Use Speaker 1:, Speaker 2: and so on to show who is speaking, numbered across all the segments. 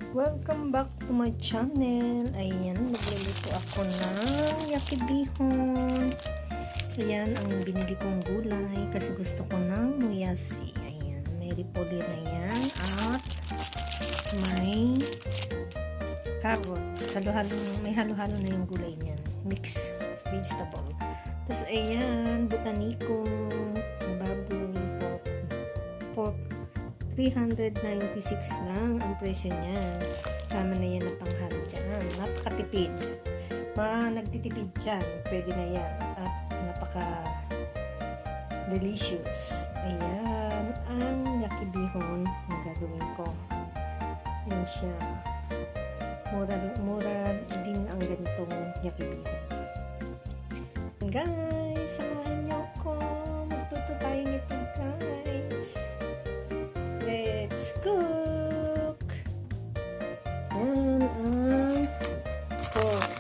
Speaker 1: Welcome back to my channel. Ayan, magluluto ako ng yakibihon. Ayan, ang binili kong gulay kasi gusto ko ng muyasi. Ayan, may repolyo na yan at may carrots. May halo-halo na yung gulay niyan. Mixed vegetable. Tapos ayan, butaniko, baboy, pork 396 lang ang presyo niya. Tama na yan na panghalo dyan. Napakatipid. Nagtitipid dyan. Pwede na yan. At napaka-delicious. Ayan. Ang yakibihon na gagawin ko. Ayan siya. Mura din ang ganitong yakibihon. Guys, samahan niyo ako. Magluto tayo nito, guys. Let's cook! Yan ang pork.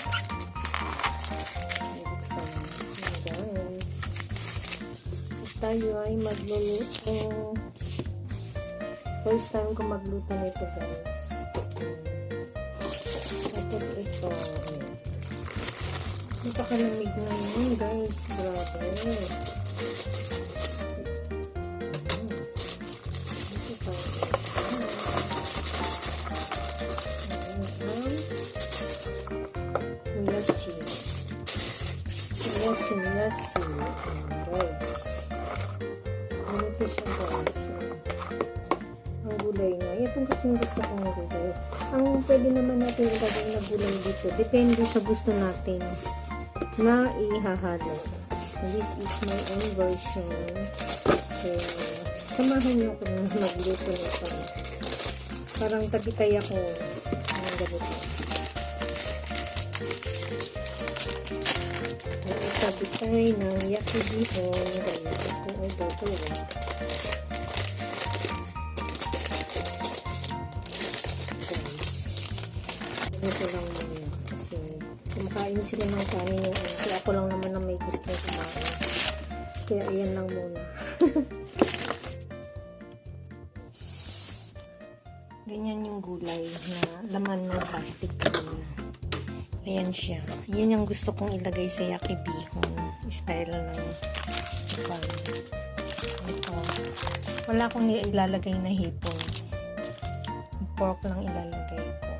Speaker 1: Buksan natin, guys. At tayo ay magluluto. First time ko magluto nito, guys. Tapos ito. Napakalamig ngayon, guys. Grabe. Lasi. Guys. Ganito siya, guys. Ang gulay nga. Itong kasing gusto kong gulay. Ang pwede naman natin ilagay na gulay dito. Depende sa gusto natin na ihahalo. This is my own version. Kaya, samahan niyo ako na magluto nito. Parang tabitay ako ng ganito. Tabitay ng yakibihon. Kaya ito ay gagawin. Guys, ganito lang muna. Kasi kumakain sila ng kanin yung ano. Kaya ako lang naman na may gusto kumain. Kaya ayan lang muna. Ganyan yung gulay na laman ng plastic kanina. Ayan siya. Yan yung gusto kong ilagay sa yakibihon. Style ng Japan. Ito. Wala akong ilalagay na hipon. Pork lang ilalagay ko.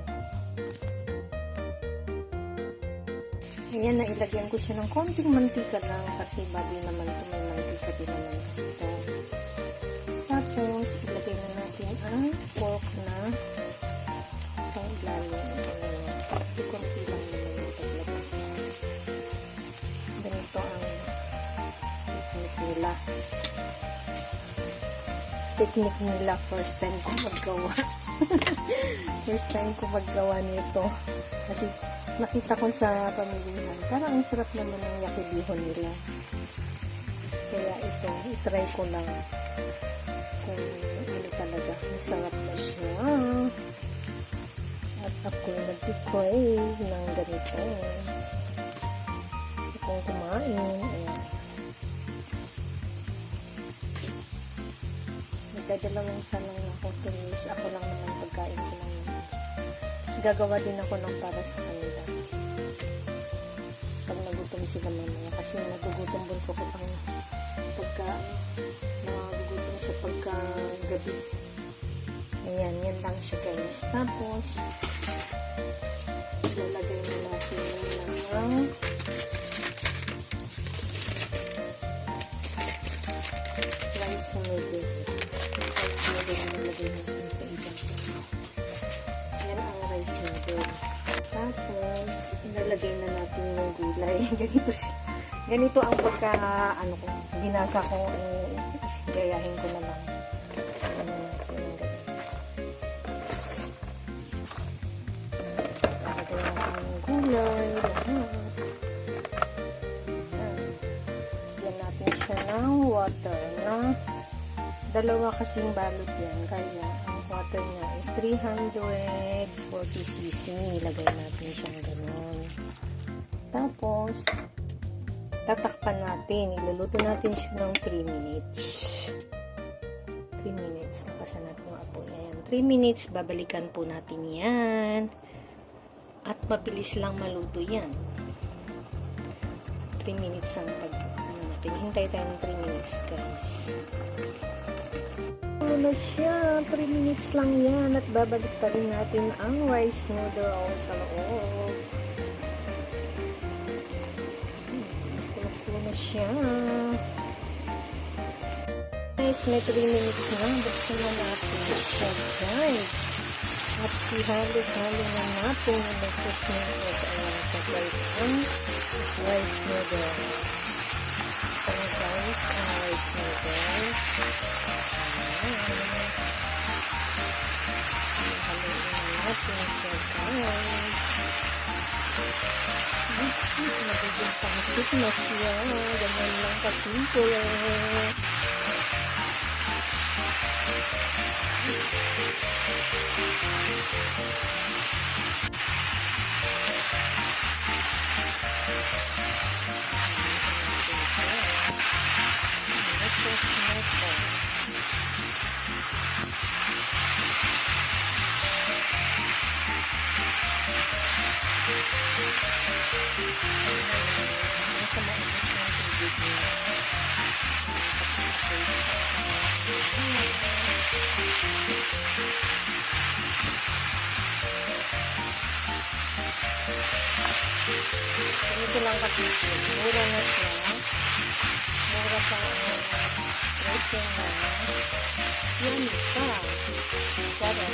Speaker 1: Ayan, nailagyan ko siya ng konting mantika lang kasi bago naman ito may mantika din naman kasi ito. Tapos, ilagay na natin ang pork na itong ilalim. Kunti lang naman yung paglagay. Ganito ang technique nila. First time ko maggawa. First time ko maggawa nito. Kasi nakita ko sa pamilihan. Parang ang sarap naman ng yakibihon nila. Kaya ito, itry ko lang kung ano talaga. Masarap na siya. At ako nag-crave ng ganito. Gusto kong kumain. Ayan. Nagdadalawang salang ako to miss. Ako lang naman pagkain ko lang. Tapos gagawa din ako ng para sa kanila. Pag nagutom sila mamaya. Kasi nagugutom bunso ko pang nagugutom siya pagka gabi. Ayan, yan lang siya, guys. Tapos, ilalagay na natin ng rice noodle. Yan ang rice noodle. Tapos, ilalagay na natin yung gulay. Ganito ang pagka, binasa ko, gayahin ko na lang. Gulay. Yan natin siya ng water na dalawa kasing balot yan. Kaya ang water niya is 340 cc. Ilagay natin siya gano'n. Tapos tatakpan natin. Iluluto natin siya ng 3 minutes. 3 minutes. Nakasan natin yung apoy. Ayan, 3 minutes, babalikan po natin yan. At mabilis lang maluto yan. 3 minutes ang natin. Hintay tayo ng 3 minutes, guys. Na siya, 3 minutes lang yan. At babalik pa rin natin ang rice noodle sa loob. Kulo na siya. Guys, may 3 minutes na. Buksan na natin siya, guys. At ihalo-halo na natin ang nagsos noodle. Ayan, sabay ang rice noodle. Ito na, guys, ang rice noodle. Ayan. Ihalo-halo na natin siya, guys. Magiging pangsit na siya. Ganyan lang kasimple. Ito lang kasi mura na siya. Mura pa ang rating na. Yummy pa. Sarap.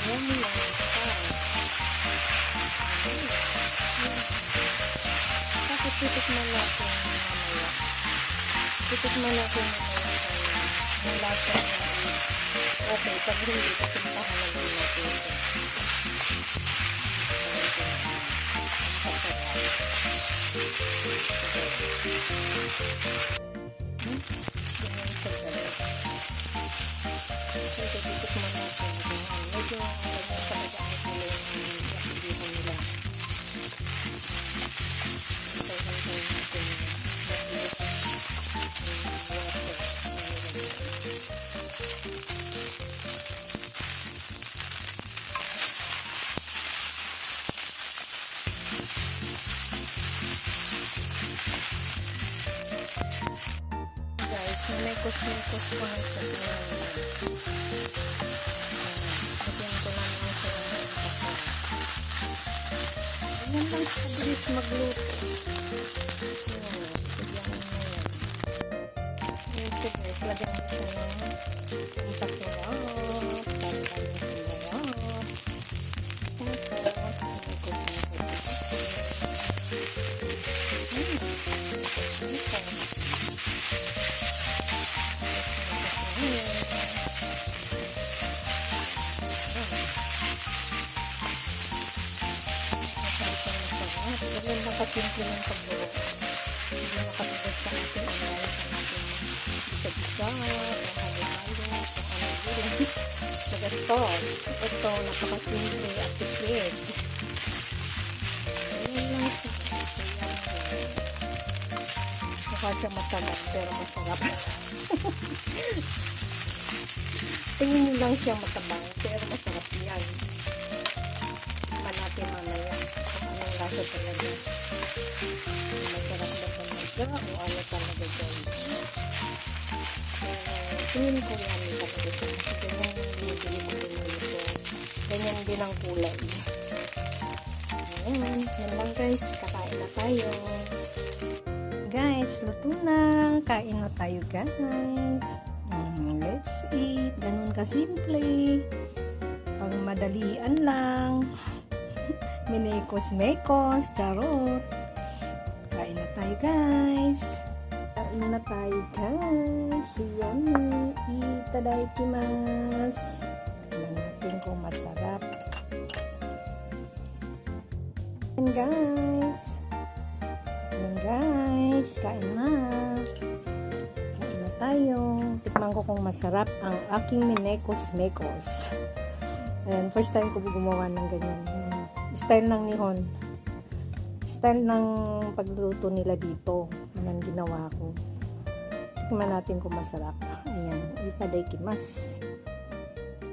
Speaker 1: Yummy lang pa. Tapos titikman natin mamaya. Titikman natin mamaya kaya yung lasa niya is okay. Pag hindi, titikman natin natin ito. Mekos-mekos ko ang sabihin. Lagyan ko lang ang sarang kapal. Ayan lang sa bilis magluto. Ayan, lagyan mo na yan. Ayan ito guys, lagyan mo siya ng pasarap. Tanggal yung pasarap. Tapos, ganyan lang kasimple ng pagbuo. Hindi nakatagod sa ating analala sa ating bisa-bisa, o halo-halo, kung ano yun. Sa gastos, ito napakasimple at tipid. Ganyan lang siya. Mukha siya matamad pero masarap. Tingin nyo lang siya matabang pero masarap yan. Natin mamaya kung anong lasa talaga. Masarap ba talaga o ano talaga dyan. Tingin ko yan talaga siya. Kasi ganyan yung binibili ko din nito. Ganyan din ang kulay. Ayan. Yan lang guys. Kakain na tayo. Guys, luto na. Kain na tayo guys. Let's eat. Ganun kasimple. Pang madalian lang. Minekos-mekos, charot. Kain na tayo guys. Kain na tayo guys. Yummy. Itadakimasu. Tignan natin kung masarap. Ayan guys. Ayan guys. Kain na. Kain na tayo. Tikman ko kung masarap ang aking minekos-mekos. Ayan, first time ko gumawa ng ganyan. Style ng Nihon. Style ng pagluto nila dito. Yan ginawa ko. Tingnan natin kung masarap. Ayan. Itadakimasu.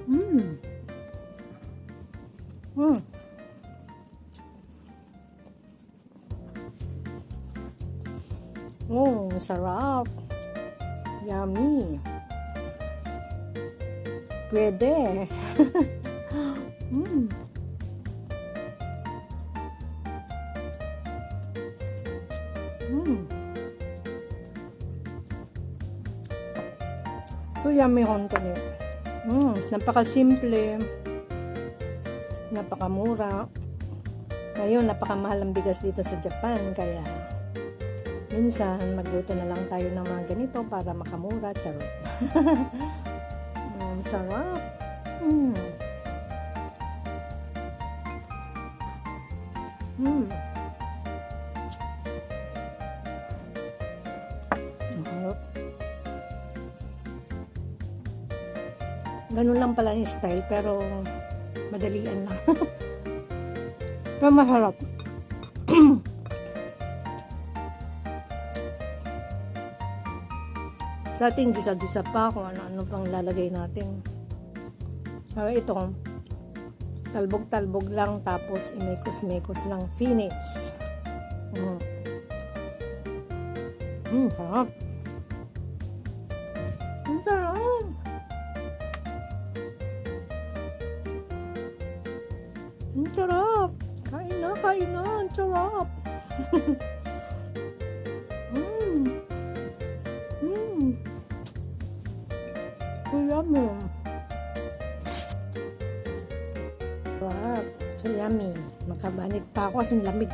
Speaker 1: Mm. Mm. Oh, sarap. Yummy. Pwede. Mm. Mm. So yummy, honto ni. Napaka-simple. Napakamura. Ngayon, napakamahal ang bigas dito sa Japan. Kaya, minsan, magluto na lang tayo ng mga ganito para makamura. Charot. Sarap. Mm. Mm. Ganun lang pala yung style, pero madalian lang. Pero masarap. Sa ating gisa-gisa pa kung ano-ano pang lalagay natin. Pero ito, talbog-talbog lang, tapos imekos-mekos lang. Finish. Sarap. Sarap. Ang sarap. Kain na, kain na. Ang sarap. So yummy. Sarap. So yummy. Makabanit pa ako kasing lamig.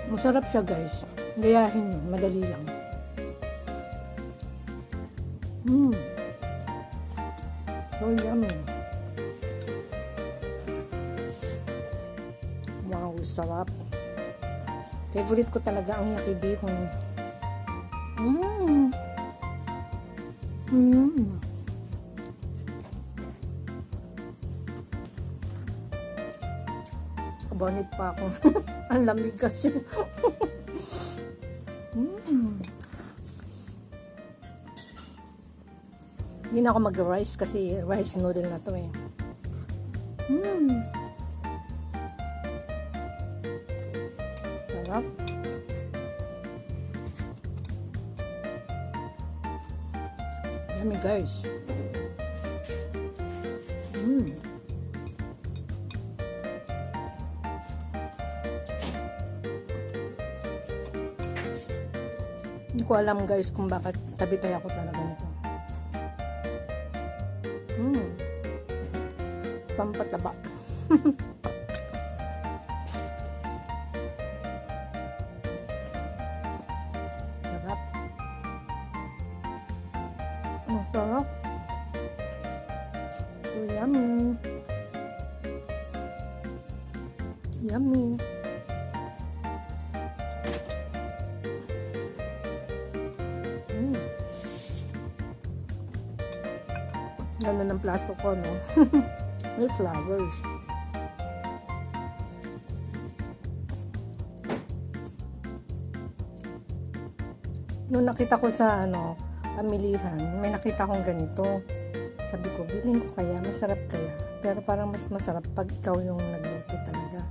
Speaker 1: Masarap siya, guys. Gayahin nyo. Madali lang. So yummy. Wow, sarap. Favorite ko talaga ang yakibihon. Kabonit pa ako. Ang lamig kasi. Hindi na ako mag-rice kasi rice noodle na to eh. Sarap. Yummy, guys. Hindi ko alam, guys, kung bakit tabi-tay ako talaga nito. Pampataba. Sarap. Ang sarap. So yummy. Yummy. Ganda ng plato ko, no? May flowers. Nung nakita ko sa pamilihan, may nakita akong ganito. Sabi ko, bilhin ko kaya, masarap kaya. Pero parang mas masarap pag ikaw yung nagluto talaga.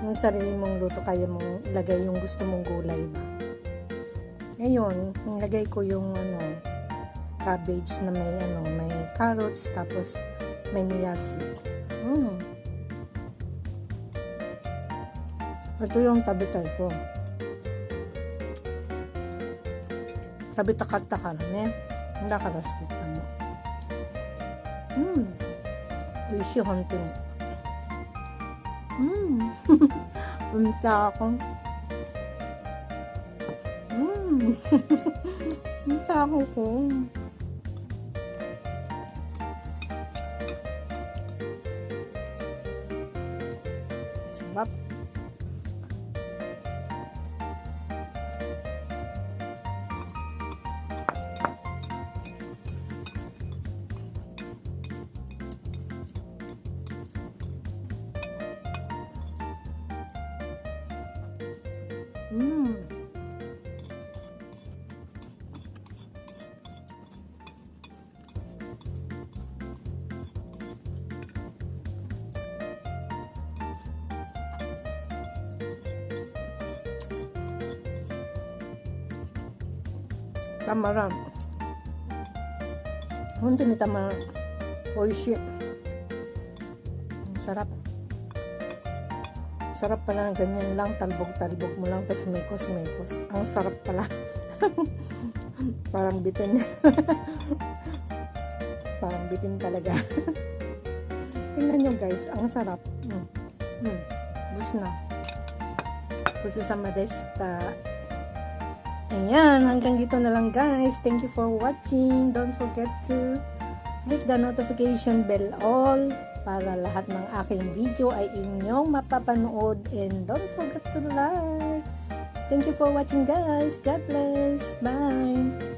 Speaker 1: Yung sarili mong luto, kaya mong ilagay yung gusto mong gulay ba. Ngayon, nilagay ko yung cabbage na may carrots, tapos may miyasi. Ito yung tabi-tay ko. Tabi-takat-takaran eh. Hindi karaskutan mo. Uishi honto ni. Unta ako. Unta ako ko. Sarap. Tamaran. Honto ni tamaran. Oishi. Sarap. Sarap pala ng ganyan lang. Talbog-talbog mo lang. Tapos mekos-mekos. Ang sarap pala. Parang bitin. Parang bitin talaga. Tingnan nyo guys. Ang sarap. Bus na. Bus sa Madesta. Ayan, hanggang dito na lang guys. Thank you for watching. Don't forget to click the notification bell all para lahat ng aking video ay inyong mapapanood. And don't forget to like. Thank you for watching guys. God bless. Bye.